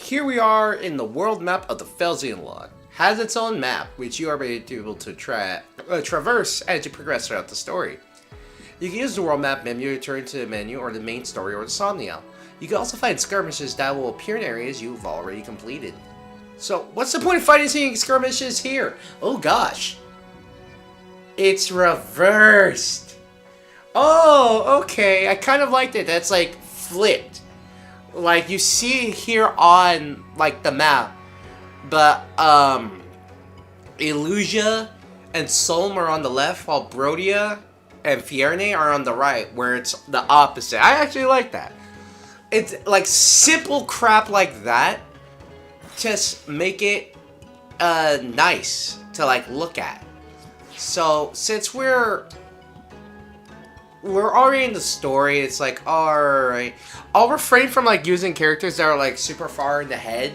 here we are in the world map of the Felsian Log. Has its own map, which you are able to traverse as you progress throughout the story. You can use the world map menu to return to the menu or the main story or the Somniel. You can also find skirmishes that will appear in areas you've already completed. So, what's the point of fighting seeing skirmishes here? Oh gosh. It's reversed. Oh, okay. I kind of liked it. That's like flipped. Like you see here on like the map. But Illusia and Solm are on the left while Brodia and Fierne are on the right, where it's the opposite. I actually like that. It's like simple crap like that. Just make it nice to like look at. So since we're already in the story, it's like alright. I'll refrain from like using characters that are like super far in the head.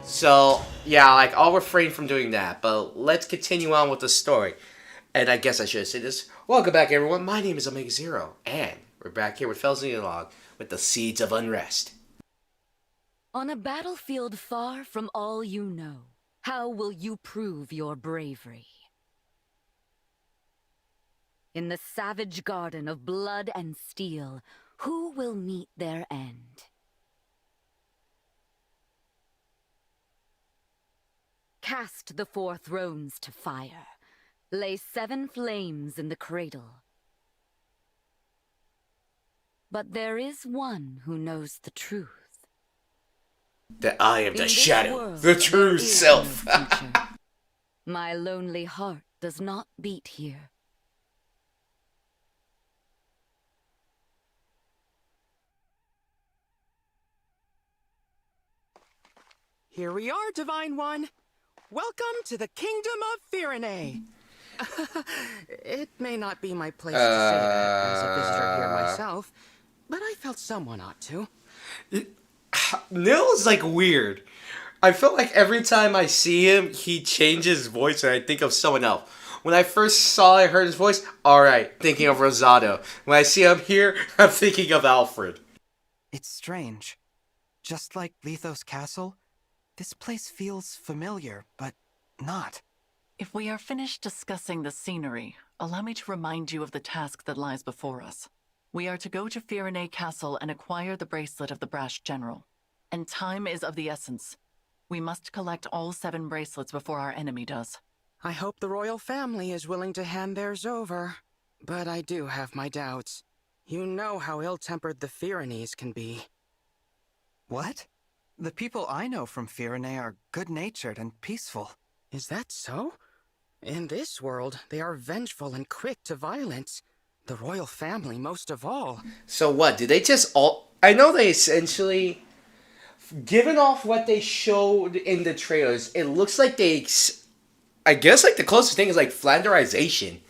So yeah, like I'll refrain from doing that. But let's continue on with the story. And I guess I should have said this. Welcome back, everyone. My name is Omega Zero, and we're back here with Felsian Log with the Seeds of Unrest. On a battlefield far from all you know, how will you prove your bravery? In the savage garden of blood and steel, who will meet their end? Cast the 4 thrones to fire. Lay 7 flames in the cradle. But there is one who knows the truth. The eye of the shadow, world, the true self. no future. My lonely heart does not beat here. Here we are, Divine One. Welcome to the Kingdom of Fierne. It may not be my place to say that as a visitor here myself, but I felt someone ought to. Nil is like weird. I feel like every time I see him, he changes his voice and I think of someone else. When I first heard his voice, alright, thinking of Rosado. When I see him here, I'm thinking of Alfred. It's strange. Just like Lethos Castle, this place feels familiar, but not. If we are finished discussing the scenery, allow me to remind you of the task that lies before us. We are to go to Fierne Castle and acquire the bracelet of the Brash General. And time is of the essence. We must collect all 7 bracelets before our enemy does. I hope the royal family is willing to hand theirs over. But I do have my doubts. You know how ill-tempered the Firenes can be. What? The people I know from Fierne are good-natured and peaceful. Is that so? In this world, they are vengeful and quick to violence. The royal family most of all. So what, did they just all... I know they essentially... Given off what they showed in the trailers, it looks like they... I guess like the closest thing is like Flanderization.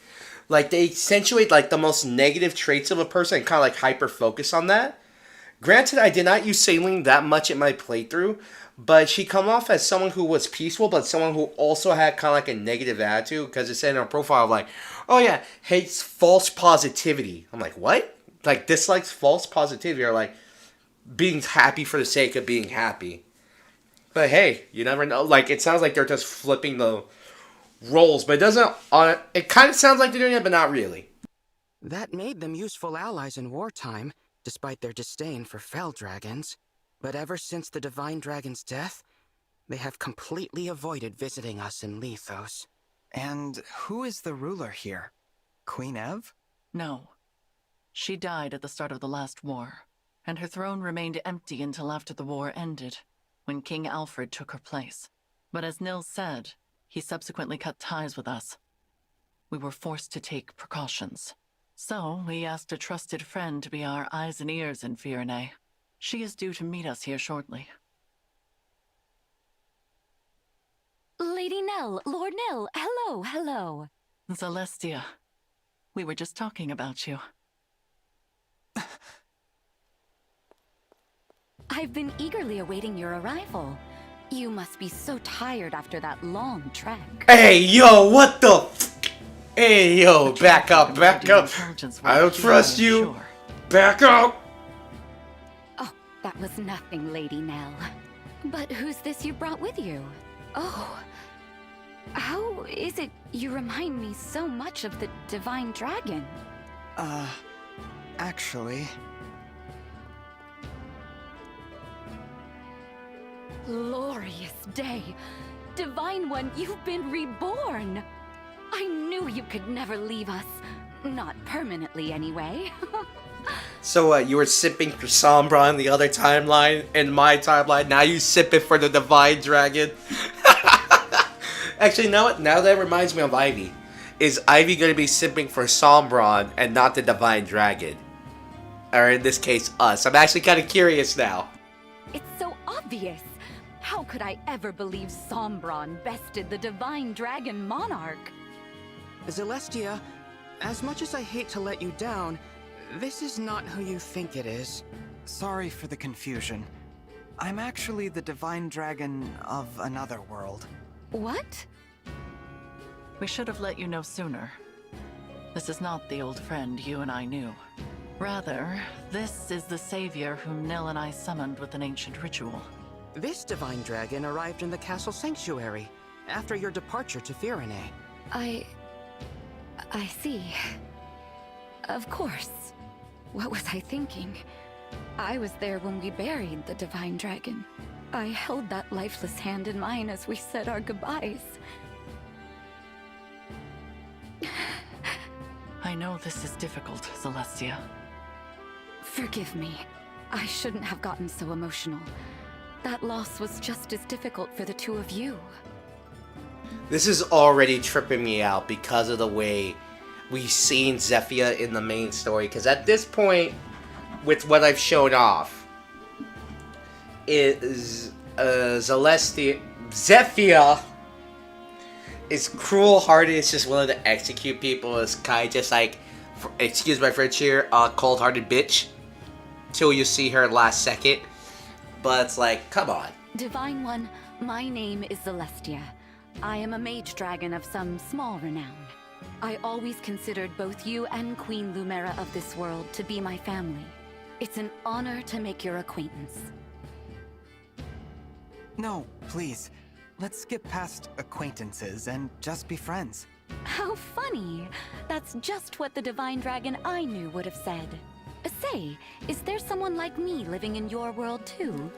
Like they accentuate like the most negative traits of a person and kind of like hyper-focus on that. Granted, I did not use Saline that much in my playthrough, but she come off as someone who was peaceful, but someone who also had kind of like a negative attitude, because it said in her profile like, oh yeah, hates false positivity. I'm like, what? Like dislikes false positivity, or like being happy for the sake of being happy. But hey, you never know. Like it sounds like they're just flipping the roles, but it doesn't. It kind of sounds like they're doing it, but not really. That made them useful allies in wartime, despite their disdain for fell dragons. But ever since the Divine Dragon's death, they have completely avoided visiting us in Lethos. And who is the ruler here? Queen Ev? No. She died at the start of the last war, and her throne remained empty until after the war ended, when King Alfred took her place. But as Nils said, he subsequently cut ties with us. We were forced to take precautions. So, we asked a trusted friend to be our eyes and ears in Fierne. She is due to meet us here shortly. Lady Nell, Lord Nell, hello, hello. Celestia, we were just talking about you. I've been eagerly awaiting your arrival. You must be so tired after that long trek. Hey, yo, what the... Hey, yo, back up, back up. I don't trust you. Back up. Oh, that was nothing, Lady Nell. But who's this you brought with you? Oh, how is it you remind me so much of the Divine Dragon? Actually... Glorious day! Divine One, you've been reborn! I knew you could never leave us. Not permanently, anyway. So you were sipping for Sombra in the other timeline, in my timeline, now you sip it for the Divine Dragon? Actually, now that reminds me of Ivy. Is Ivy going to be sipping for Sombron and not the Divine Dragon? Or in this case, us. I'm actually kind of curious now. It's so obvious. How could I ever believe Sombron bested the Divine Dragon Monarch? Celestia, as much as I hate to let you down, this is not who you think it is. Sorry for the confusion. I'm actually the Divine Dragon of another world. What? We should have let you know sooner. This is not the old friend you and I knew. Rather, this is the savior whom Nil and I summoned with an ancient ritual. This Divine Dragon arrived in the castle sanctuary after your departure to Firene. I see. Of course. What was I thinking? I was there when we buried the Divine Dragon. I held that lifeless hand in mine as we said our goodbyes. I know this is difficult, Celestia. Forgive me. I shouldn't have gotten so emotional. That loss was just as difficult for the two of you. This is already tripping me out because of the way we've seen Zephyr in the main story. Because at this point, with what I've shown off, is Zephyr is cruel-hearted. It's just willing to execute people. It's kind of just like, excuse my French here, cold-hearted bitch. Till you see her last second. But it's like, come on. Divine One, my name is Celestia. I am a mage dragon of some small renown. I always considered both you and Queen Lumera of this world to be my family. It's an honor to make your acquaintance. No, please. Let's skip past acquaintances and just be friends. How funny. That's just what the Divine Dragon I knew would have said. Say, is there someone like me living in your world too?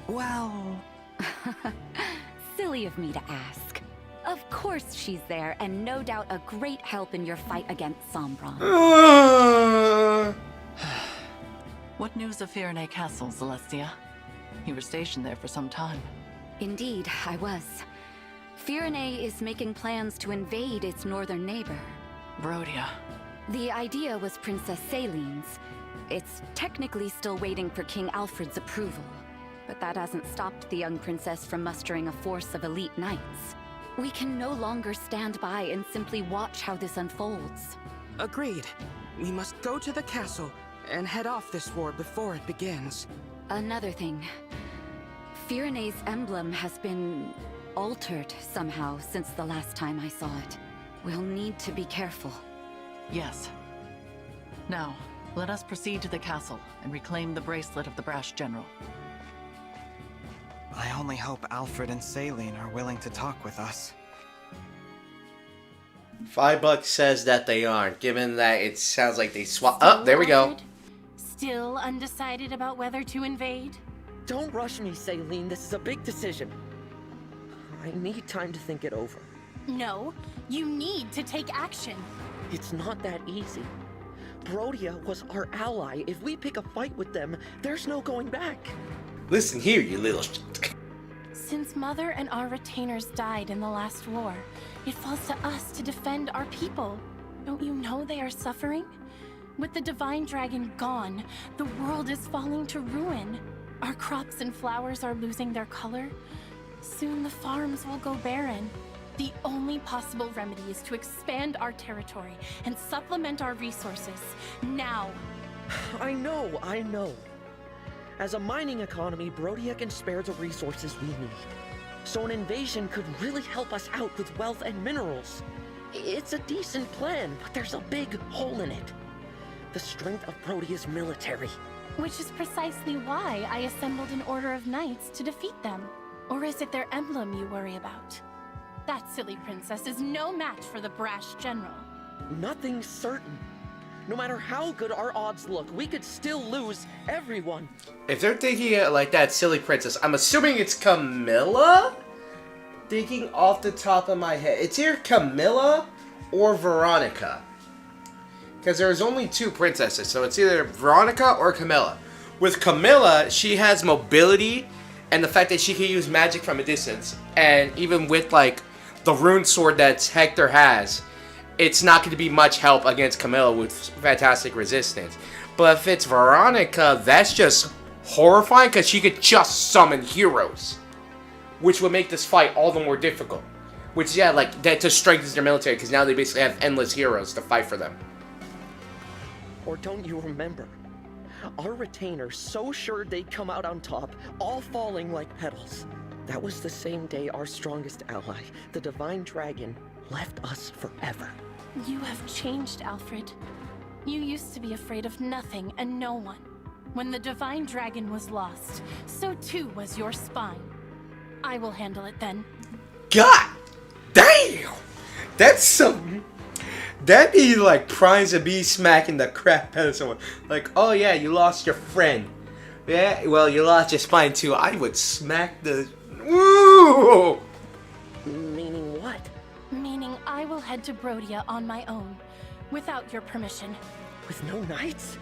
Well... Silly of me to ask. Of course she's there, and no doubt a great help in your fight against Sombron. What news of Firene Castle, Celestia? You were stationed there for some time. Indeed, I was. Firene is making plans to invade its northern neighbor. Brodia. The idea was Princess Celine's. It's technically still waiting for King Alfred's approval, but that hasn't stopped the young princess from mustering a force of elite knights. We can no longer stand by and simply watch how this unfolds. Agreed. We must go to the castle and head off this war before it begins. Another thing. Firene's emblem has been altered somehow since the last time I saw it. We'll need to be careful. Yes. Now, let us proceed to the castle and reclaim the bracelet of the brash general. I only hope Alfred and Celine are willing to talk with us. $5 says that they aren't, given that it sounds like they swap. Oh, there we go. Still undecided about whether to invade? Don't rush me, Celine. This is a big decision. I need time to think it over. No, you need to take action. It's not that easy. Brodia was our ally. If we pick a fight with them, there's no going back. Listen here, you little shit. Since Mother and our retainers died in the last war, it falls to us to defend our people. Don't you know they are suffering? With the Divine Dragon gone, the world is falling to ruin. Our crops and flowers are losing their color. Soon the farms will go barren. The only possible remedy is to expand our territory and supplement our resources, now. I know. As a mining economy, Brodia can spare the resources we need. So an invasion could really help us out with wealth and minerals. It's a decent plan, but there's a big hole in it. The strength of Brodia's military. Which is precisely why I assembled an order of knights to defeat them. Or is it their emblem you worry about? That silly princess is no match for the brash general. Nothing's certain. No matter how good our odds look, we could still lose everyone. If they're thinking it like that silly princess, I'm assuming it's Camilla? Thinking off the top of my head. It's either Camilla or Veronica. Because there's only two princesses, so it's either Veronica or Camilla. With Camilla, she has mobility and the fact that she can use magic from a distance. And even with, like, the rune sword that Hector has, it's not going to be much help against Camilla with fantastic resistance. But if it's Veronica, that's just horrifying because she could just summon heroes, which would make this fight all the more difficult. Which, yeah, like, that just strengthens their military because now they basically have endless heroes to fight for them. Or don't you remember? Our retainers so sure they'd come out on top, all falling like petals. That was the same day our strongest ally, the Divine Dragon, left us forever. You have changed, Alfred. You used to be afraid of nothing and no one. When the Divine Dragon was lost, so too was your spine. I will handle it then. God damn! That's some... That'd be like Primes of me smacking the crap out of someone. Like, oh yeah, you lost your friend. Yeah, well, you lost your spine too. I would smack the... Woo! Meaning what? Meaning I will head to Brodia on my own, without your permission. With no knights?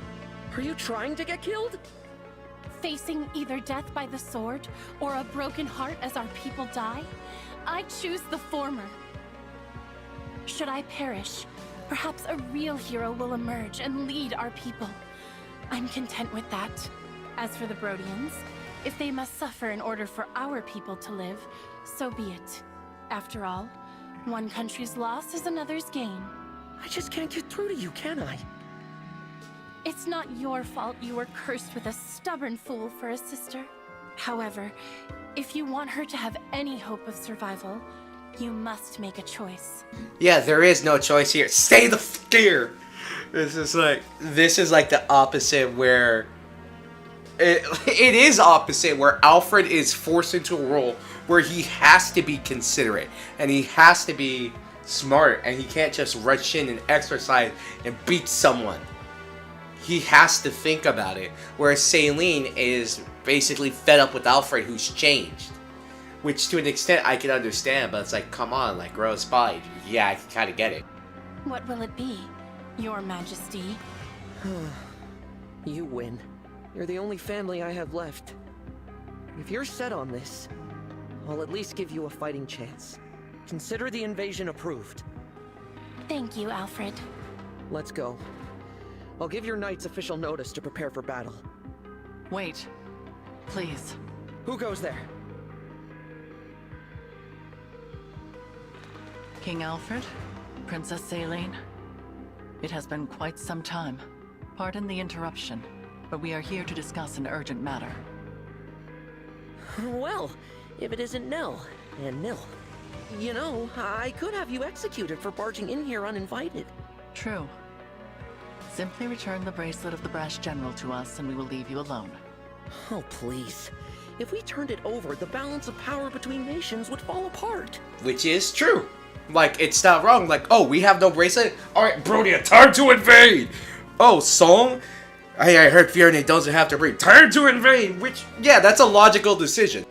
Are you trying to get killed? Facing either death by the sword, or a broken heart as our people die, I choose the former. Should I perish, perhaps a real hero will emerge and lead our people. I'm content with that. As for the Brodians, if they must suffer in order for our people to live, so be it. After all, one country's loss is another's gain. I just can't get through to you, can I? It's not your fault you were cursed with a stubborn fool for a sister. However, if you want her to have any hope of survival, you must make a choice. Yeah, there is no choice here. Stay the f here! This is like the opposite where... It is opposite where Alfred is forced into a role where he has to be considerate and he has to be smart and he can't just rush in and exercise and beat someone. He has to think about it. Whereas Celine is basically fed up with Alfred, who's changed. Which to an extent I can understand, but it's like, come on, like, grow a spine. Yeah, I can kind of get it. What will it be, Your Majesty? You win. You're the only family I have left. If you're set on this, I'll at least give you a fighting chance. Consider the invasion approved. Thank you, Alfred. Let's go. I'll give your knights official notice to prepare for battle. Wait. Please. Who goes there? King Alfred? Princess Celine? It has been quite some time. Pardon the interruption, but we are here to discuss an urgent matter. Well, if it isn't Nil, and Nil. You know, I could have you executed for barging in here uninvited. True. Simply return the bracelet of the brash general to us and we will leave you alone. Oh, please. If we turned it over, the balance of power between nations would fall apart. Which is true. Like, it's not wrong. Like, oh, we have no bracelet? Alright, Brodia, time to invade! Oh, Song? Hey, I heard Fiorne doesn't have to breathe. Time to invade! Which, yeah, that's a logical decision.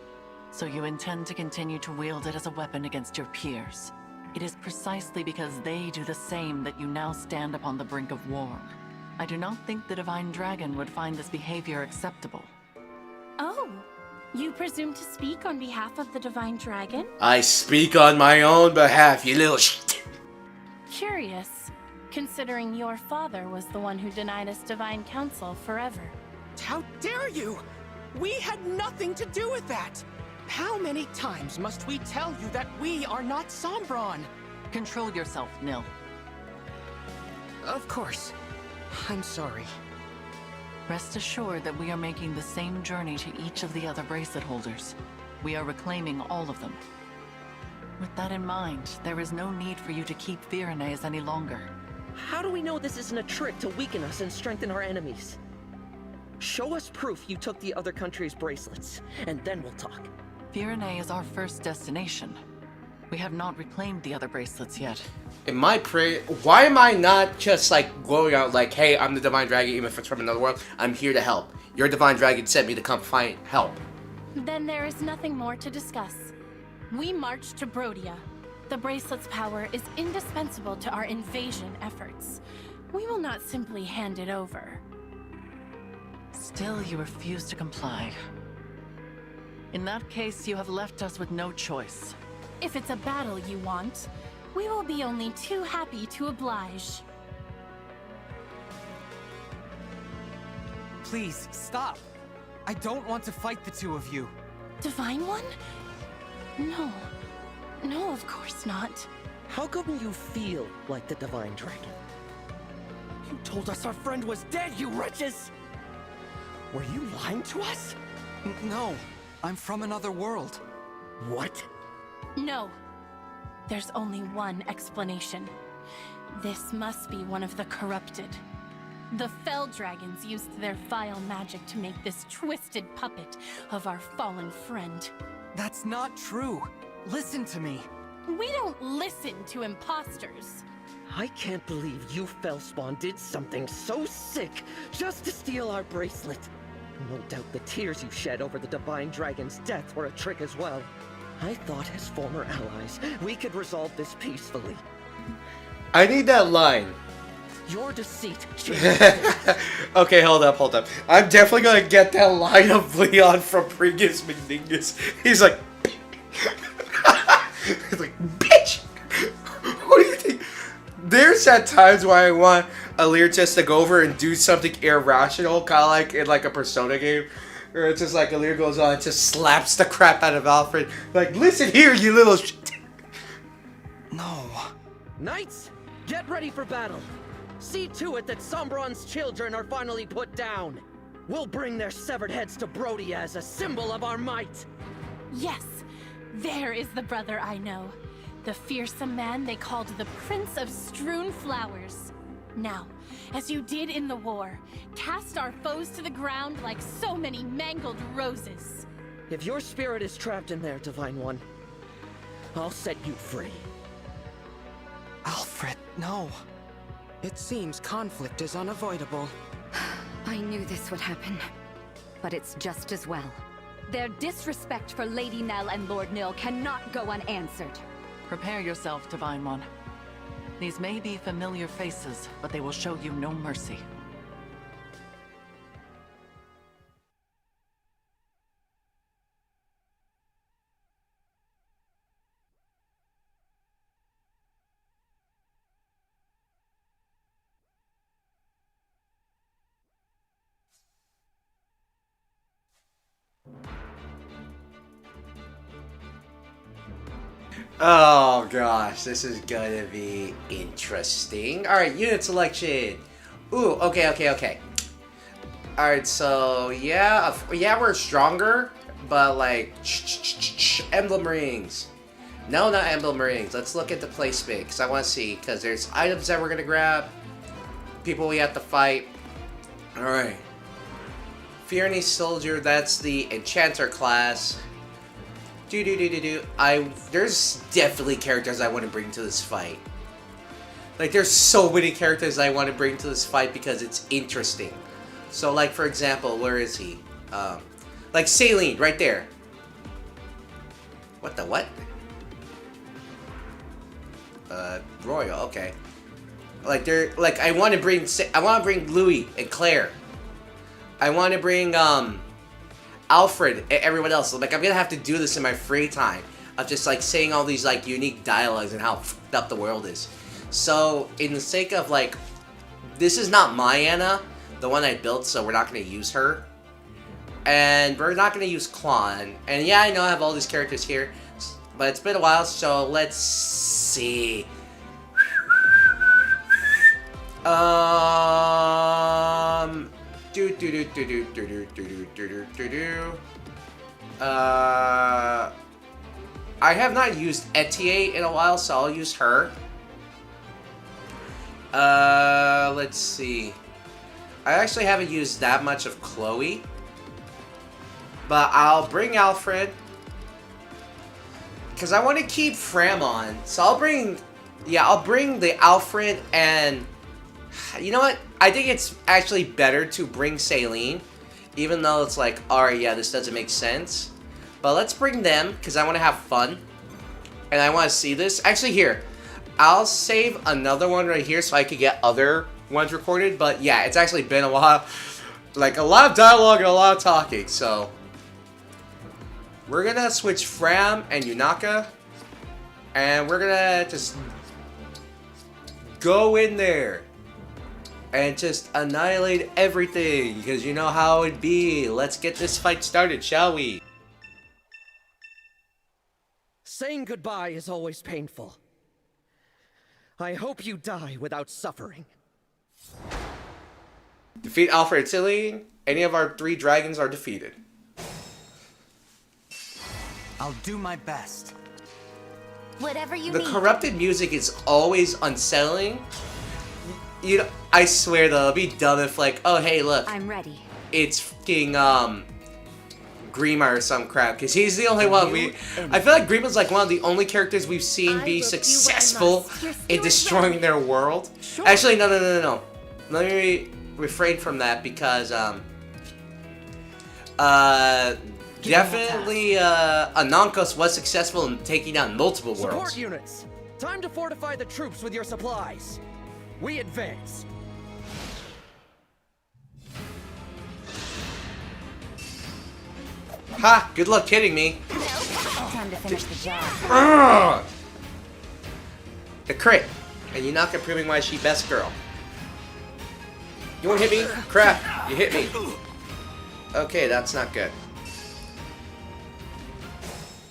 So you intend to continue to wield it as a weapon against your peers. It is precisely because they do the same that you now stand upon the brink of war. I do not think the Divine Dragon would find this behavior acceptable. Oh, you presume to speak on behalf of the Divine Dragon? I speak on my own behalf, you little Curious, considering your father was the one who denied us divine counsel forever. How dare you! We had nothing to do with that! How many times must we tell you that we are not Sombron? Control yourself, Nil. Of course. I'm sorry. Rest assured that we are making the same journey to each of the other bracelet holders. We are reclaiming all of them. With that in mind, there is no need for you to keep Fiornes any longer. How do we know this isn't a trick to weaken us and strengthen our enemies? Show us proof you took the other country's bracelets, and then we'll talk. Firene is our first destination. We have not reclaimed the other bracelets yet. Why am I not just like going out like, hey, I'm the Divine Dragon, even if it's from another world, I'm here to help. Your Divine Dragon sent me to come find help. Then there is nothing more to discuss. We march to Brodia. The bracelet's power is indispensable to our invasion efforts. We will not simply hand it over. Still, you refuse to comply. In that case, you have left us with no choice. If it's a battle you want, we will be only too happy to oblige. Please, stop. I don't want to fight the two of you. Divine One? No. No, of course not. How come you feel like the Divine Dragon? You told us our friend was dead, you wretches! Were you lying to us? No, I'm from another world. What? No. There's only one explanation. This must be one of the corrupted. The Fell Dragons used their vile magic to make this twisted puppet of our fallen friend. That's not true. Listen to me. We don't listen to imposters. I can't believe you Fellspawn did something so sick just to steal our bracelet. No doubt the tears you shed over the Divine Dragon's death were a trick as well. I thought as former allies, we could resolve this peacefully. I need that line. Your deceit. Okay, hold up. I'm definitely gonna get that line of Leon from Pringus McDingus. He's like, he's like, bitch! What do you think? There's at times where I want Alir just to go over and do something irrational, kind of like in like a Persona game. Or it's just like Alir goes on and just slaps the crap out of Alfred. Like, listen here, you little shit. No. Knights, get ready for battle. See to it that Sombron's children are finally put down. We'll bring their severed heads to Brodia as a symbol of our might. Yes, there is the brother I know. The fearsome man they called the Prince of Strewn Flowers. Now, as you did in the war, cast our foes to the ground like so many mangled roses. If your spirit is trapped in there, Divine One, I'll set you free. Alfred, no. It seems conflict is unavoidable. I knew this would happen, but it's just as well. Their disrespect for Lady Nell and Lord Nil cannot go unanswered. Prepare yourself, Divine One. These may be familiar faces, but they will show you no mercy. Oh gosh, this is gonna be interesting. Alright, unit selection. Ooh, okay. Alright, so yeah, we're stronger, but like emblem rings. No, not emblem rings. Let's look at the placement because I want to see, because there's items that we're gonna grab, people we have to fight. Alright. Firene Soldier, that's the Enchanter class. There's definitely characters I want to bring to this fight. Like, there's so many characters I want to bring to this fight because it's interesting. So, like, for example, where is he? Like, Saline, right there. What the what? Royal, okay. Like, I want to bring Louis and Claire. I want to bring, Alfred and everyone else. Like, I'm gonna have to do this in my free time of just like saying all these like unique dialogues and how fucked up the world is. So in the sake of like, this is not my Anna, the one I built, so we're not gonna use her. And we're not gonna use Klon. And yeah, I know I have all these characters here, but it's been a while, so let's see. I have not used Etier in a while, so I'll use her. Let's see. I actually haven't used that much of Chloe. But I'll bring Alfred. Because I want to keep Fram on. So I'll bring... Yeah, I'll bring the Alfred and... You know what? I think it's actually better to bring Saline. Even though it's like, alright, yeah, this doesn't make sense. But let's bring them, because I want to have fun. And I want to see this. Actually, here. I'll save another one right here so I could get other ones recorded. But yeah, it's actually been a while. Like, a lot of dialogue and a lot of talking, so... We're gonna switch Fram and Yunaka. And we're gonna just... go in there. And just annihilate everything. Because you know how it'd be. Let's get this fight started, shall we? Saying goodbye is always painful. I hope you die without suffering. Defeat Alfred and Celine. Any of our 3 dragons are defeated. I'll do my best. Whatever you The need. corrupted music is always unsettling. You know, I swear though, it'd be dumb if like, oh hey look, I'm ready. it's fucking Grima or some crap, because he's the only one I feel like Grima's like one of the only characters we've seen be successful in destroying their world. Actually, no. Let me refrain from that because definitely Anankos was successful in taking down multiple worlds. Support units! Time to fortify the troops with your supplies. We advance. Ha! Good luck kidding me. Time to finish the job. Urgh! The crit. And Yunaka proving why she best girl. You won't hit me? Crap, you hit me. Okay, that's not good.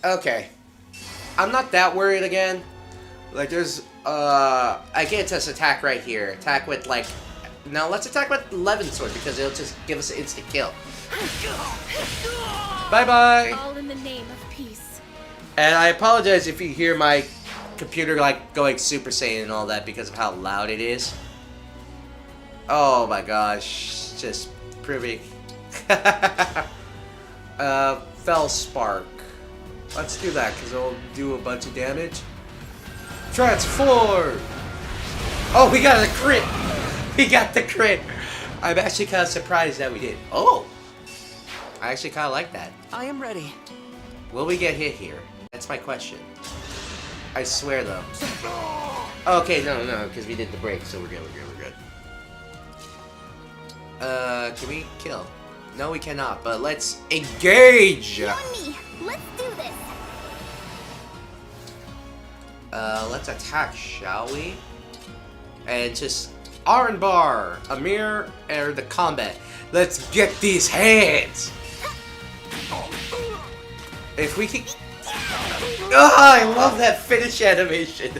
Okay. I'm not that worried again. Like, there's, I get to attack right here. Attack with, like... No, let's attack with Levin Sword, because it'll just give us an instant kill. Bye-bye! All in the name of peace. And I apologize if you hear my computer, like, going Super Saiyan and all that because of how loud it is. Oh my gosh. Just proving... Fellspark. Let's do that, because it'll do a bunch of damage. Transform! Oh, we got a crit! We got the crit! I'm actually kind of surprised that we did. Oh! I actually kind of like that. I am ready. Will we get hit here? That's my question. I swear, though. Okay, no, because we did the break, so we're good. Can we kill? No, we cannot, but let's engage! You and me. Let's do this. Let's attack, shall we? And just Arnbar, Amir, or the combat. Let's get these hands! If we can... Oh, I love that finish animation.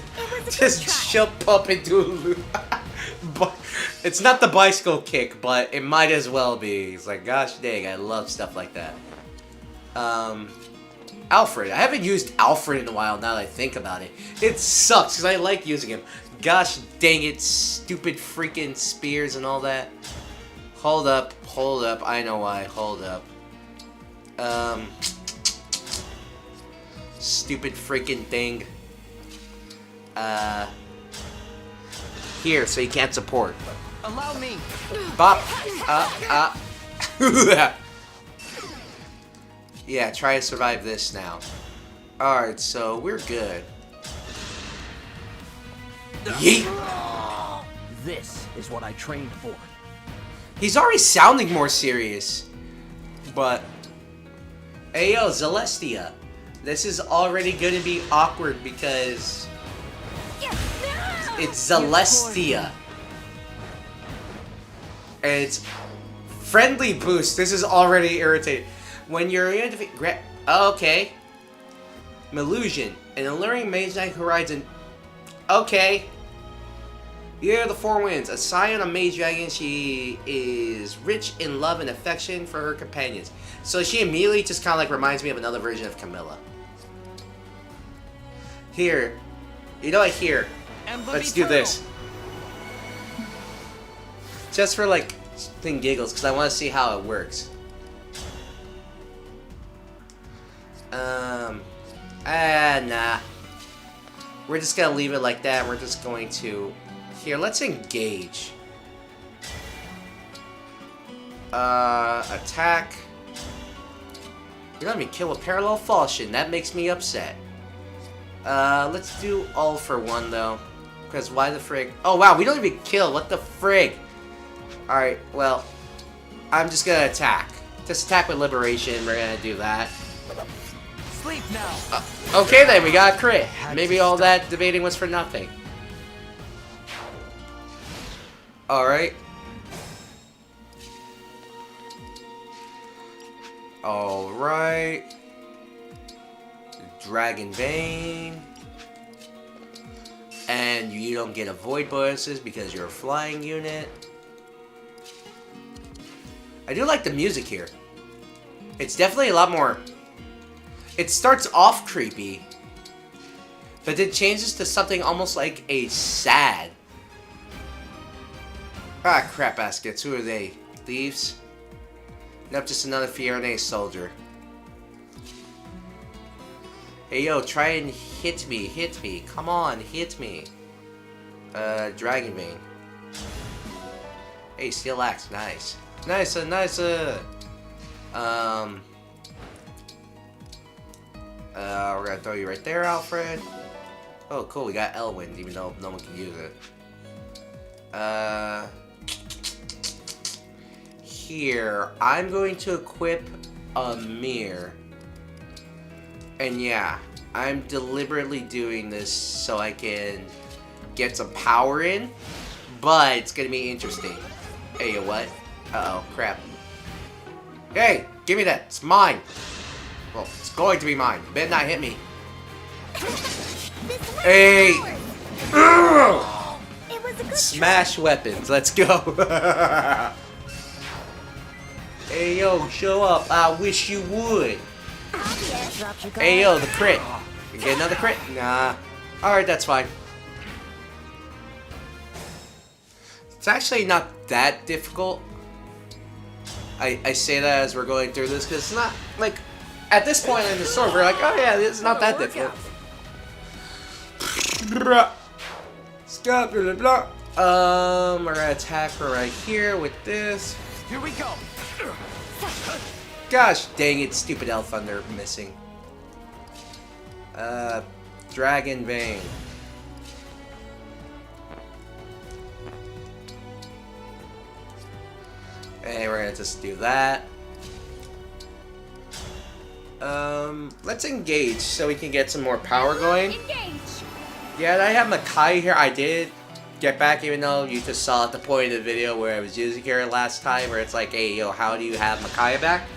Just jump up and do a loop. But it's not the bicycle kick, but it might as well be. It's like, gosh dang, I love stuff like that. Alfred. I haven't used Alfred in a while now that I think about it. It sucks because I like using him. Gosh dang it, stupid freaking spears and all that. Hold up. I know why. Hold up. Stupid freaking thing. Here, so you can't support. Allow me. Bop. Yeah, try to survive this now. Alright, so we're good. Yeet! This is what I trained for. He's already sounding more serious. But... Hey yo, Celestia. This is already gonna be awkward because... It's Celestia. And it's... Friendly boost. This is already irritating. When you're in defeat... Okay. Melusion. An alluring mage-like horizon. Okay. Here are the 4 winds. A scion of mage dragon. She is rich in love and affection for her companions. So she immediately just kind of like reminds me of another version of Camilla. Here. You know what? Here. Let's do this. Just for like thing giggles because I want to see how it works. Nah. We're just gonna leave it like that. We're just going to... Here, let's engage. Attack. You let me kill a parallel falchion. That makes me upset. Let's do all for one, though. Because why the frig? Oh, wow, we don't even kill. What the frig? Alright, well, I'm just gonna attack. Just attack with liberation. We're gonna do that. Sleep now. Okay, then, we got a crit. Maybe all that debating was for nothing. Alright. Alright. Dragon Vein. And you don't get avoid bonuses because you're a flying unit. I do like the music here. It's definitely a lot more... It starts off creepy, but it changes to something almost like a sad. Ah, crap baskets. Who are they? Thieves? Nope, just another Fiorne soldier. Hey, yo, try and hit me. Hit me. Come on, hit me. Dragon Vein. Hey, Steel Axe. Nice. Nice, nice. We're gonna throw you right there, Alfred. Oh, cool. We got Elwind, even though no one can use it. Here, I'm going to equip a mirror. And yeah, I'm deliberately doing this so I can get some power in, but it's gonna be interesting. Hey, what? Uh-oh, crap. Hey, give me that. It's mine. Well, it's going to be mine. You better not hit me. Hey! Smash weapons. Let's go. Hey, yo, show up. I wish you would. Hey, yo, the crit. You get another crit? Nah. Alright, that's fine. It's actually not that difficult. I say that as we're going through this because it's not, like, at this point in the story, we're like, oh yeah, it's not that difficult. We're gonna attack her right here with this. Here we go. Gosh dang it, stupid Elf Thunder missing. Dragon Vein. And we're gonna just do that. Let's engage so we can get some more power going. Engage! Yeah, I have Makai here. I did get back, even though you just saw at the point of the video where I was using her last time, where it's like, hey, yo, how do you have Makai back?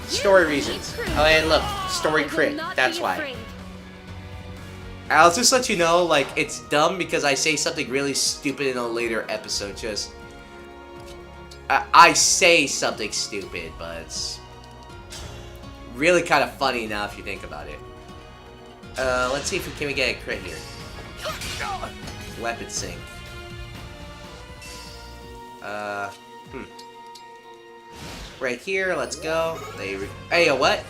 Story reasons. Oh, and look, story crit. That's why. I'll just let you know, like, it's dumb because I say something really stupid in a later episode. Just, I say something stupid, but it's really kind of funny now if you think about it. Let's see if we can get a crit here. Weapon sync. Right here, let's go. Hey, yo, what?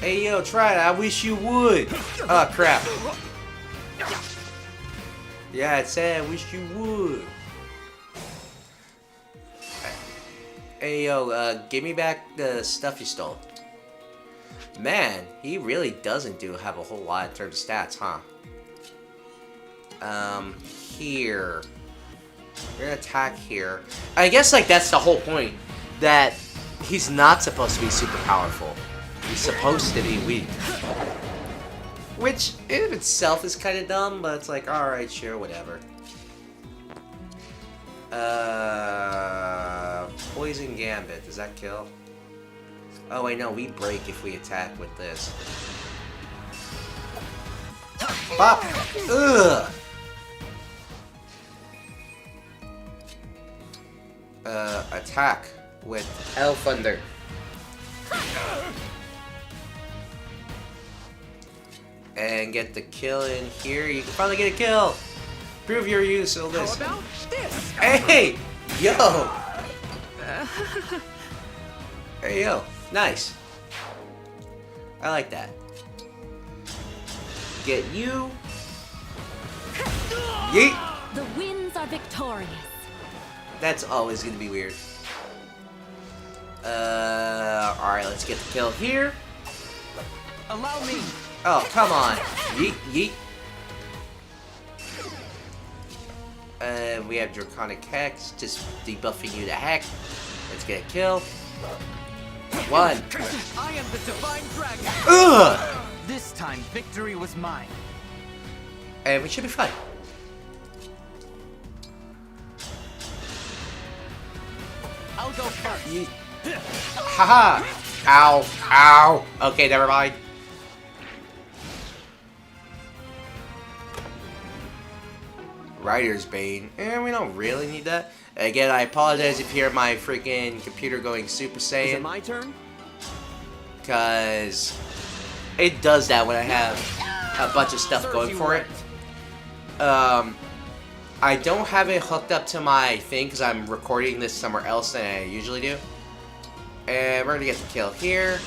Hey, yo, try it. I wish you would. Oh, crap. Yeah, it said I wish you would. Hey, yo, give me back the stuff you stole. Man, he really doesn't have a whole lot in terms of stats, huh? Here. We're gonna attack here. I guess, like, that's the whole point. That he's not supposed to be super powerful. He's supposed to be weak. Which, in of itself, is kind of dumb, but it's like, alright, sure, whatever. Poison Gambit. Does that kill? Oh, wait, no, we break if we attack with this. Bop! Ugh! Attack with Elf Thunder. And get the kill in here. You can probably get a kill! Prove your use of How this. about this? Hey! Yo! Hey, yo. Nice. I like that. Get you. Yeet! The winds are victorious. That's always gonna be weird. Alright, let's get the kill here. Allow me. Oh, come on. Yeet, yeet. We have Draconic Hex, just debuffing you to heck. Let's get a kill. 1. I am the Divine Dragon. Ugh! This time, victory was mine. And we should be fine. I'll go first. Yeet. Haha! Ow! Ow! Okay, never mind. Rider's Bane. We don't really need that. Again, I apologize if you hear my freaking computer going Super Is it Saiyan. my turn? Because it does that when I have a bunch of stuff Serves going you for it. I don't have it hooked up to my thing because I'm recording this somewhere else than I usually do. And we're gonna get the kill here.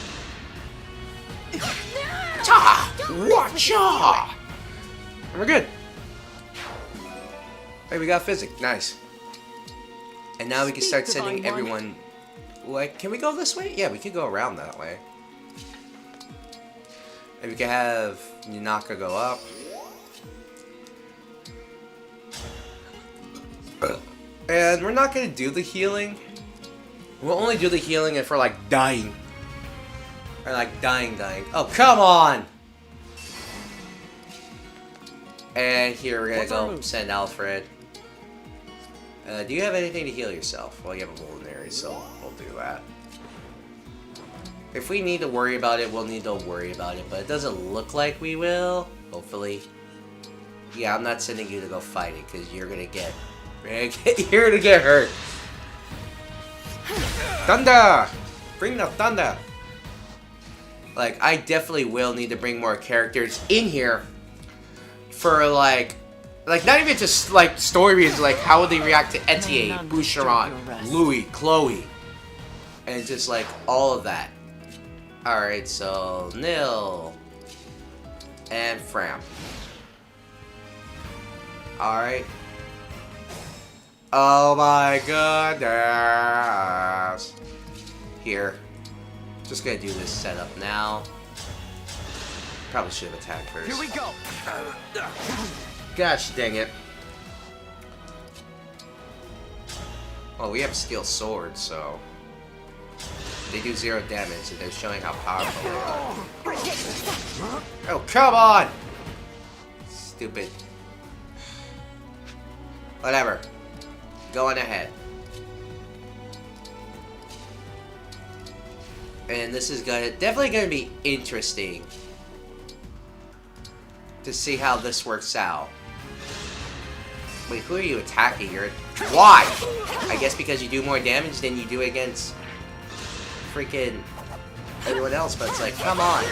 Ta! Watcha! And we're good. Hey, we got physics. Nice. And now we can start Speak, sending Divine One. everyone. Like, can we go this way? Yeah, we could go around that way. And we can have Ninaka go up. And we're not gonna do the healing. We'll only do the healing if we're like dying. Or like dying. Oh, come on! And here we're gonna What's our go move? send Alfred. Do you have anything to heal yourself? Well, you have a Vulnerary, so we'll do that. If we need to worry about it, we'll need to worry about it, but it doesn't look like we will. Hopefully. Yeah, I'm not sending you to go fight it, because you're gonna get hurt. Thunder! Bring the thunder! Like, I definitely will need to bring more characters in here for, like not even just, like, story reasons, like, how would they react to Etienne, none disturb Boucheron, your rest. Louis, Chloe, and just, like, all of that. Alright, so, Nil, and Fram. Alright. Oh my goodness. Here. Just gonna do this setup now. Probably should have attacked first. Here we go. Gosh dang it. Well, we have steel swords, so they do 0 damage, and they're showing how powerful they are. Oh, come on! Stupid. Whatever. Go on ahead. And this is definitely gonna be interesting to see how this works out. Wait, who are you attacking? Why? I guess because you do more damage than you do against freaking everyone else, but it's like, come on.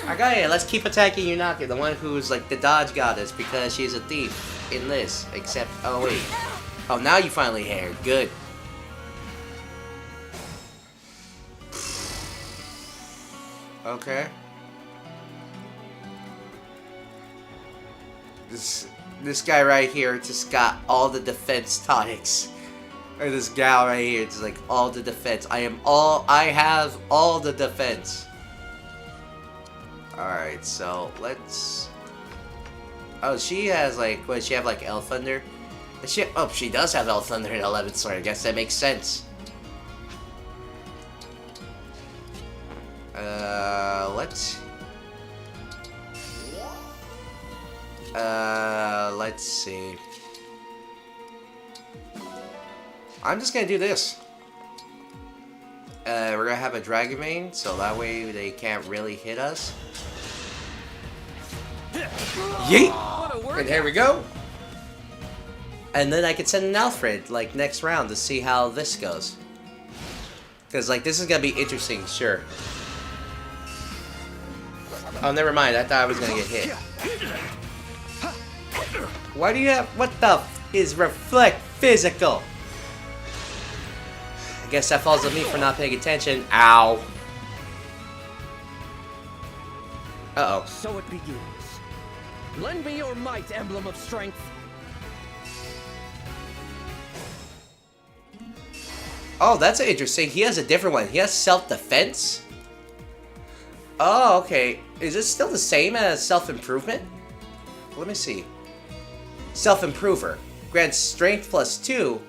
I got it. Let's keep attacking Yunaka, the one who's like the dodge goddess, because she's a thief in this. Except, oh wait. Oh, now you finally heard. Good. Okay. This guy right here just got all the defense tonics. Or this gal right here, it's like all the defense. I have all the defense. Alright, so let's... Oh, she has like, what, does she have like Elf Thunder? She does have Elf Thunder in 11th Sword. I guess that makes sense. Let's see. I'm just gonna do this. We're gonna have a Dragon Main, so that way they can't really hit us. Yeet! And here we go. And then I can send an Alfred, like, next round to see how this goes. Because, like, this is gonna be interesting, sure. Oh, never mind. I thought I was gonna get hit. Why do you have... What the f is reflect physical? I guess that falls on me for not paying attention. Ow. Uh-oh. So it begins. Lend me your might, Emblem of Strength. Oh, that's interesting. He has a different one. He has self-defense? Oh, okay. Is it still the same as self-improvement? Let me see. Self-improver. Grants strength +2,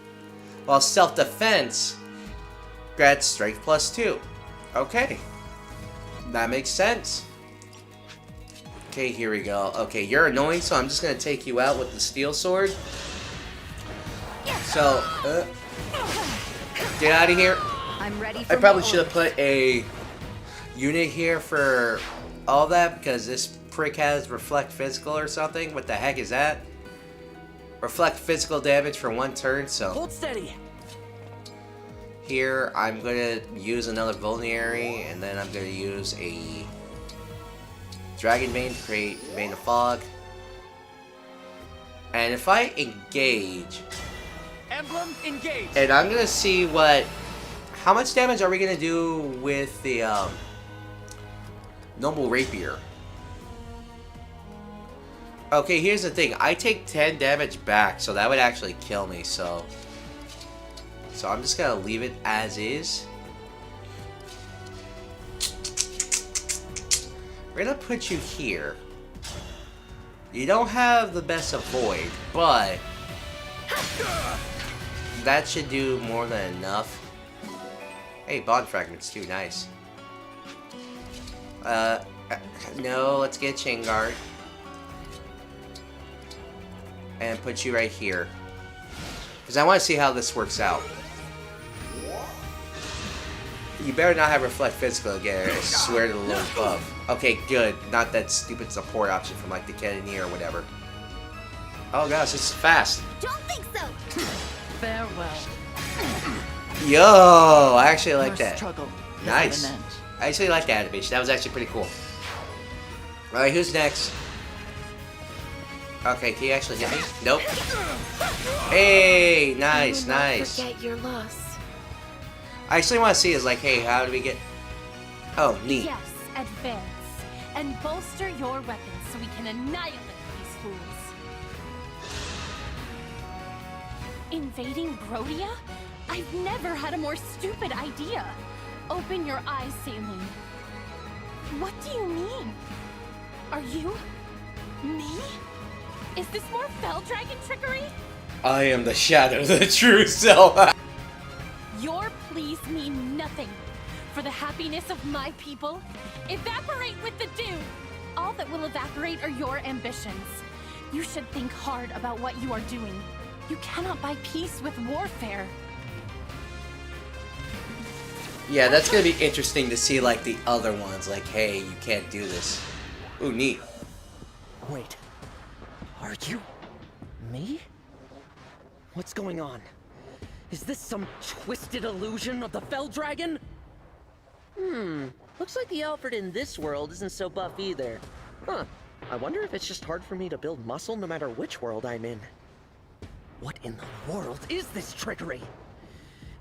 while self-defense grants strength +2. Okay. That makes sense. Okay, here we go. Okay, you're annoying, so I'm just gonna take you out with the steel sword. So, get out of here. I'm ready for I probably more should have put a unit here for all that, because this prick has reflect physical or something. What the heck is that? Reflect physical damage for 1 turn, so... Hold steady. Here, I'm gonna use another Vulnerary, and then I'm gonna use a Dragon Bane to create Bane of Fog. And if I engage... Emblem, engage. And I'm gonna see what... How much damage are we gonna do with the, Noble Rapier? Okay, here's the thing. I take 10 damage back, so that would actually kill me, so... So I'm just gonna leave it as is. We're gonna put you here. You don't have the best avoid, but... That should do more than enough. Hey, bond fragments too, nice. No, let's get Chain Guard. And put you right here. Because I want to see how this works out. You better not have Reflect Physical again, I swear to the Lord above. Okay, good. Not that stupid support option from like the Cannoneer or whatever. Oh gosh, this is fast. Don't think so. Farewell. Yo, I actually like Your that. struggle is Nice. at an end. I actually like that animation. That was actually pretty cool. Alright, who's next? Okay, can you actually hit me? Nope. Hey, nice, nice. Forget your loss. I actually want to see is like, hey, how do we get... Oh, neat. Yes, advance. And bolster your weapons so we can annihilate these fools. Invading Brodia? I've never had a more stupid idea. Open your eyes, Saline. What do you mean? Are you... me? Is this more Fell Dragon trickery? I am the shadow, the true self. Your pleas mean nothing. For the happiness of my people, evaporate with the dew. All that will evaporate are your ambitions. You should think hard about what you are doing. You cannot buy peace with warfare. Yeah, that's gonna be interesting to see like the other ones. Like, hey, you can't do this. Ooh, neat. Wait. Are you... me? What's going on? Is this some twisted illusion of the Fell Dragon? Looks like the Alfred in this world isn't so buff either. Huh. I wonder if it's just hard for me to build muscle no matter which world I'm in. What in the world is this trickery?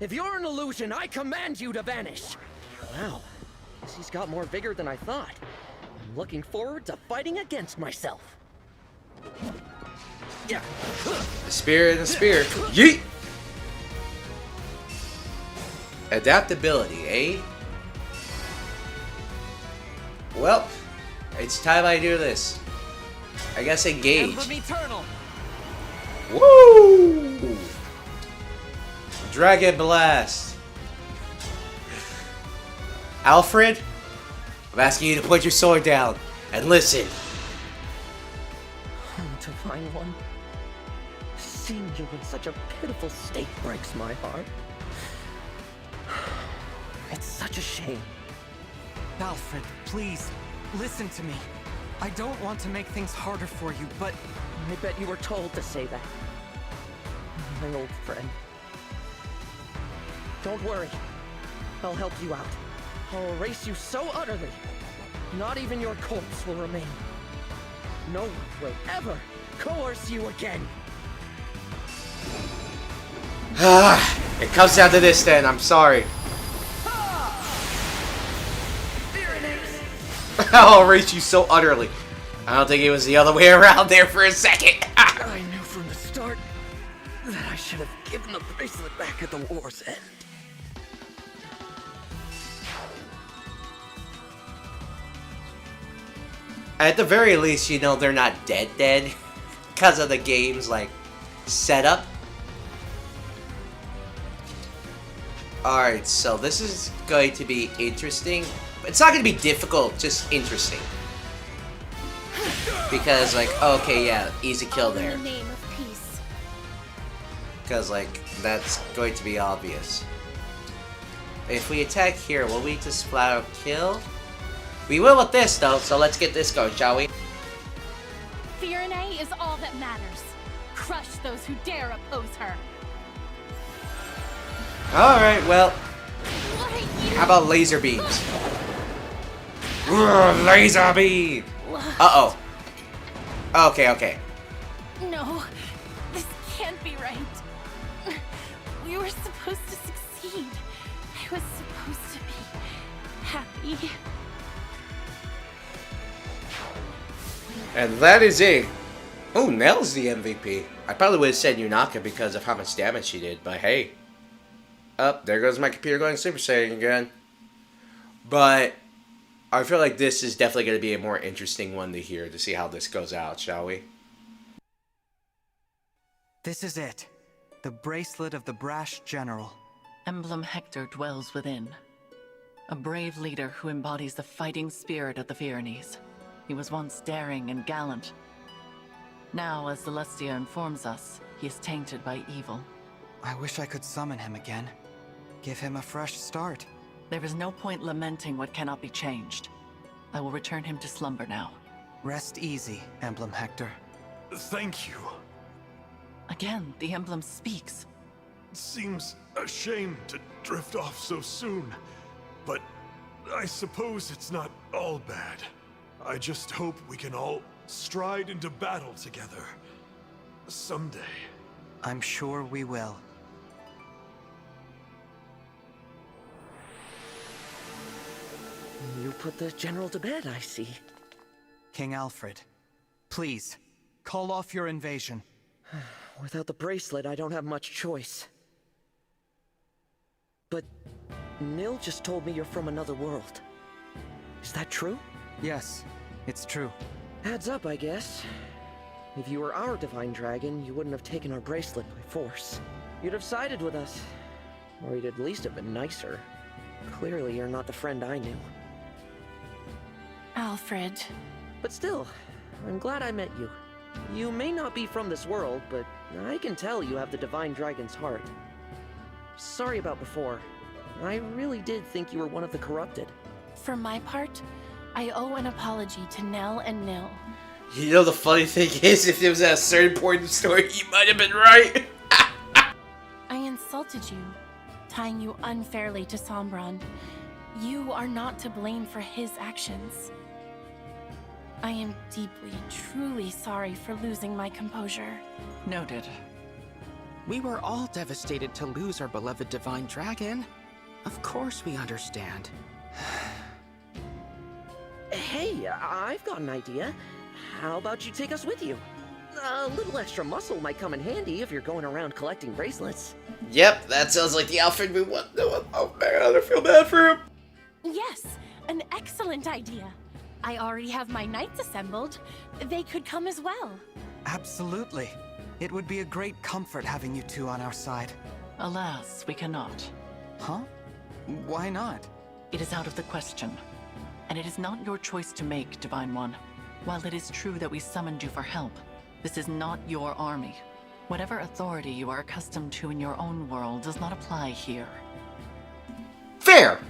If you're an illusion, I command you to vanish! Wow. Guess he's got more vigor than I thought. I'm looking forward to fighting against myself. Yeah. The spirit and the spear. Yeet! Adaptability, eh? Well, it's time I do this. I guess engage. Emblem Eternal! Woo! Dragon Blast. Alfred, I'm asking you to put your sword down and listen. Divine One, seeing you in such a pitiful state breaks my heart. It's such a shame. Alfred, please, listen to me. I don't want to make things harder for you, but... I bet you were told to say that. My old friend. Don't worry. I'll help you out. I'll erase you so utterly. Not even your corpse will remain. No one will ever coerce you again. It comes down to this then, I'm sorry. I'll erase you so utterly. I don't think it was the other way around there for a second. I knew from the start that I should have given the bracelet back at the war's end. At the very least, you know they're not dead because of the game's like setup. Alright, so this is going to be interesting. It's not going to be difficult, just interesting. Because like, okay, yeah, easy kill there. In the name of peace. Because like, that's going to be obvious. If we attack here, will we just flat out kill? We will with this though, so let's get this going, shall we? Firene is all that matters. Crush those who dare oppose her. Alright, well, What you... how about laser beams? Laser beam! Uh-oh. Okay. No, this can't be right. We were supposed to succeed. I was supposed to be happy. And that is it. Oh, Nell's the MVP. I probably would have said Yunaka because of how much damage she did, but hey. There goes my computer going Super Saiyan again. But I feel like this is definitely going to be a more interesting one to hear, to see how this goes out, shall we? This is it. The bracelet of the brash general. Emblem Hector dwells within. A brave leader who embodies the fighting spirit of the Pyrenees. He was once daring and gallant. Now, as Celestia informs us, he is tainted by evil. I wish I could summon him again. Give him a fresh start. There is no point lamenting what cannot be changed. I will return him to slumber now. Rest easy, Emblem Hector. Thank you. Again, the emblem speaks. It seems a shame to drift off so soon, but I suppose it's not all bad. I just hope we can all stride into battle together. Someday. I'm sure we will. You put the general to bed, I see. King Alfred, please, call off your invasion. Without the bracelet, I don't have much choice. But Nil just told me you're from another world. Is that true? Yes, it's true. Adds up, I guess. If you were our divine dragon, you wouldn't have taken our bracelet by force. You'd have sided with us. Or you'd at least have been nicer. Clearly, you're not the friend I knew. Alfred. But still, I'm glad I met you. You may not be from this world, but I can tell you have the divine dragon's heart. Sorry about before. I really did think you were one of the corrupted. For my part, I owe an apology to Nell and Nil. You know the funny thing is, if it was at a certain point in the story, you might have been right. I insulted you, tying you unfairly to Sombron. You are not to blame for his actions. I am deeply, truly sorry for losing my composure. Noted. We were all devastated to lose our beloved divine dragon. Of course we understand. Hey, I've got an idea. How about you take us with you? A little extra muscle might come in handy if you're going around collecting bracelets. Yep, that sounds like the Alfred we want. Oh man, I feel bad for him. Yes, an excellent idea. I already have my knights assembled. They could come as well. Absolutely. It would be a great comfort having you two on our side. Alas, we cannot. Huh? Why not? It is out of the question. And it is not your choice to make, Divine One. While it is true that we summoned you for help, this is not your army. Whatever authority you are accustomed to in your own world does not apply here. Fair!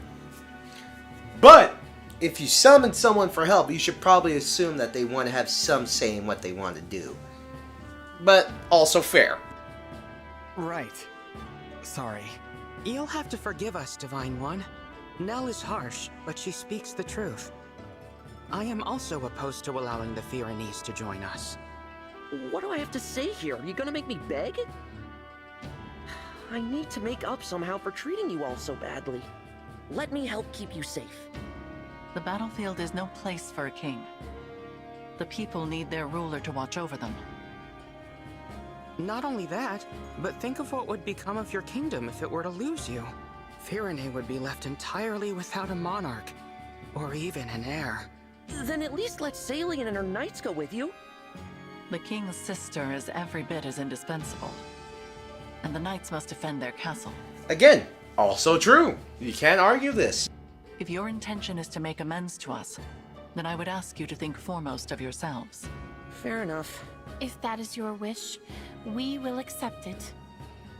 But, if you summon someone for help, you should probably assume that they want to have some say in what they want to do. But, also fair. Right. Sorry. You'll have to forgive us, Divine One. Nell is harsh, but she speaks the truth. I am also opposed to allowing the Pyrenees to join us. What do I have to say here? Are you gonna make me beg? I need to make up somehow for treating you all so badly. Let me help keep you safe. The battlefield is no place for a king. The people need their ruler to watch over them. Not only that, but think of what would become of your kingdom if it were to lose you. Firene would be left entirely without a monarch, or even an heir. Then at least let Salient and her knights go with you. The king's sister is every bit as indispensable. And the knights must defend their castle. Again, also true. You can't argue this. If your intention is to make amends to us, then I would ask you to think foremost of yourselves. Fair enough. If that is your wish, we will accept it.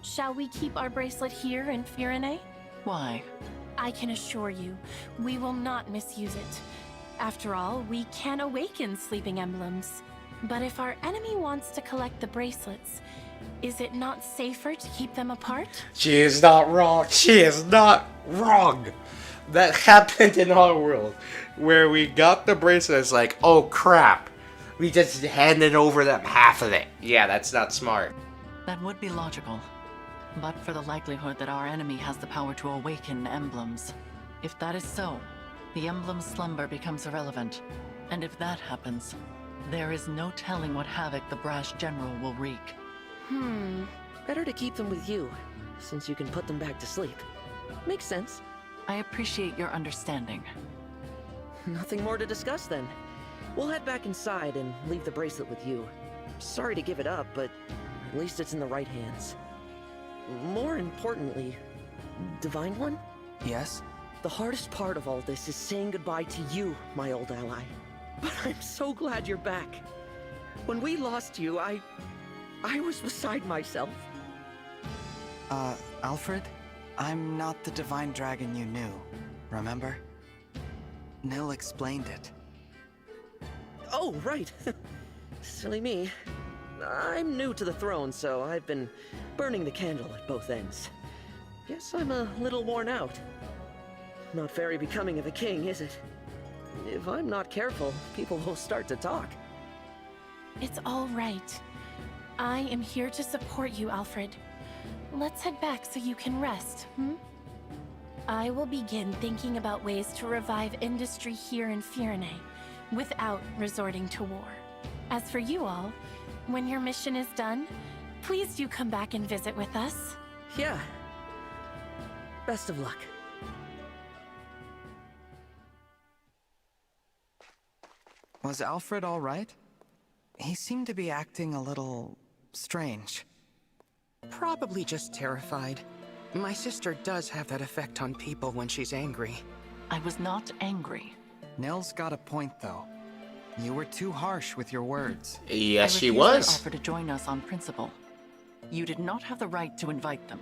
Shall we keep our bracelet here in Firene? Why? I can assure you, we will not misuse it. After all, we can awaken sleeping emblems. But if our enemy wants to collect the bracelets, is it not safer to keep them apart? She is not wrong. She is not wrong. That happened in our world, where we got the bracelets like, oh crap. We just handed over them half of it. Yeah, that's not smart. That would be logical. But for the likelihood that our enemy has the power to awaken emblems. If that is so, the emblem's slumber becomes irrelevant. And if that happens, there is no telling what havoc the brash general will wreak. Better to keep them with you, since you can put them back to sleep. Makes sense. I appreciate your understanding. Nothing more to discuss then. We'll head back inside and leave the bracelet with you. Sorry to give it up, but at least it's in the right hands. More importantly, Divine One? Yes? The hardest part of all this is saying goodbye to you, my old ally. But I'm so glad you're back. When we lost you, I was beside myself. Alfred? I'm not the divine dragon you knew, remember? Nil explained it. Oh, right. Silly me. I'm new to the throne, so I've been burning the candle at both ends. Guess I'm a little worn out. Not very becoming of a king, is it? If I'm not careful, people will start to talk. It's all right. I am here to support you, Alfred. Let's head back so you can rest, I will begin thinking about ways to revive industry here in Firene, without resorting to war. As for you all, when your mission is done, please do come back and visit with us. Yeah. Best of luck. Was Alfred all right? He seemed to be acting a little strange. Probably just terrified. My sister does have that effect on people when she's angry. I was not angry. Nil's got a point, though. You were too harsh with your words. Yes, she I refused was. their offer to join us on principle. You did not have the right to invite them.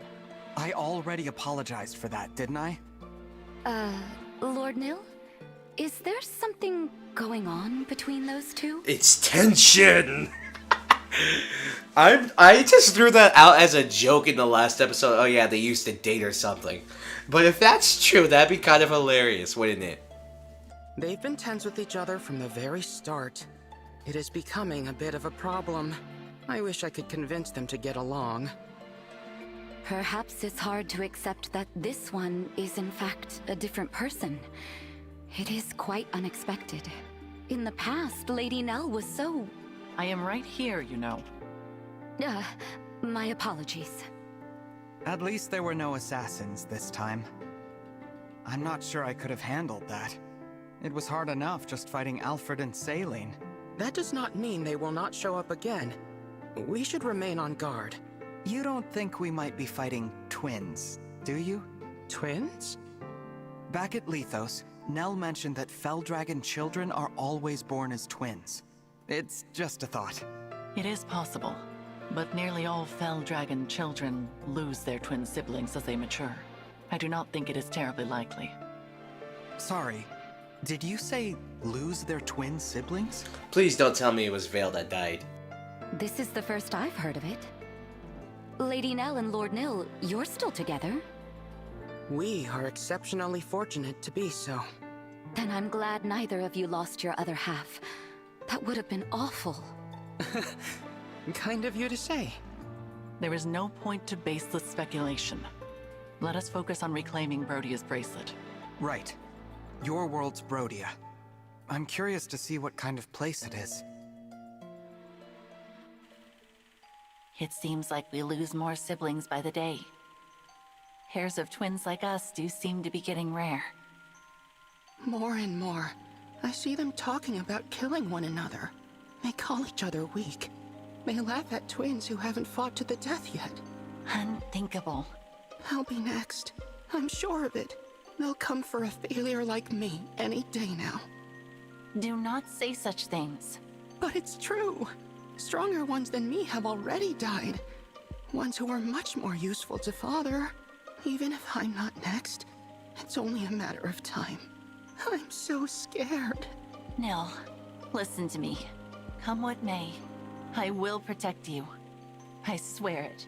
I already apologized for that, didn't I? Lord Nil? Is there something going on between those two? It's tension. I just threw that out as a joke in the last episode. Oh yeah, they used to date or something. But if that's true, that'd be kind of hilarious, wouldn't it? They've been tense with each other from the very start. It is becoming a bit of a problem. I wish I could convince them to get along. Perhaps it's hard to accept that this one is in fact a different person. It is quite unexpected. In the past, Lady Nell was so... I am right here, you know. My apologies. At least there were no assassins this time. I'm not sure I could have handled that. It was hard enough just fighting Alfred and Saline. That does not mean they will not show up again. We should remain on guard. You don't think we might be fighting twins, do you? Twins? Back at Lethos, Nell mentioned that Fell Dragon children are always born as twins. It's just a thought. It is possible, but nearly all Fell Dragon children lose their twin siblings as they mature. I do not think it is terribly likely. Sorry, did you say lose their twin siblings? Please don't tell me it was Vale that died. This is the first I've heard of it. Lady Nell and Lord Nil, you're still together. We are exceptionally fortunate to be so. Then I'm glad neither of you lost your other half. That would have been awful. Kind of you to say. There is no point to baseless speculation. Let us focus on reclaiming Brodia's bracelet. Right. Your world's Brodia. I'm curious to see what kind of place it is. It seems like we lose more siblings by the day. Pairs of twins like us do seem to be getting rare. More and more, I see them talking about killing one another. They call each other weak. They laugh at twins who haven't fought to the death yet. Unthinkable. I'll be next. I'm sure of it. They'll come for a failure like me any day now. Do not say such things. But it's true. Stronger ones than me have already died. Ones who are much more useful to Father. Even if I'm not next, it's only a matter of time. I'm so scared. Nil, listen to me. Come what may, I will protect you. I swear it.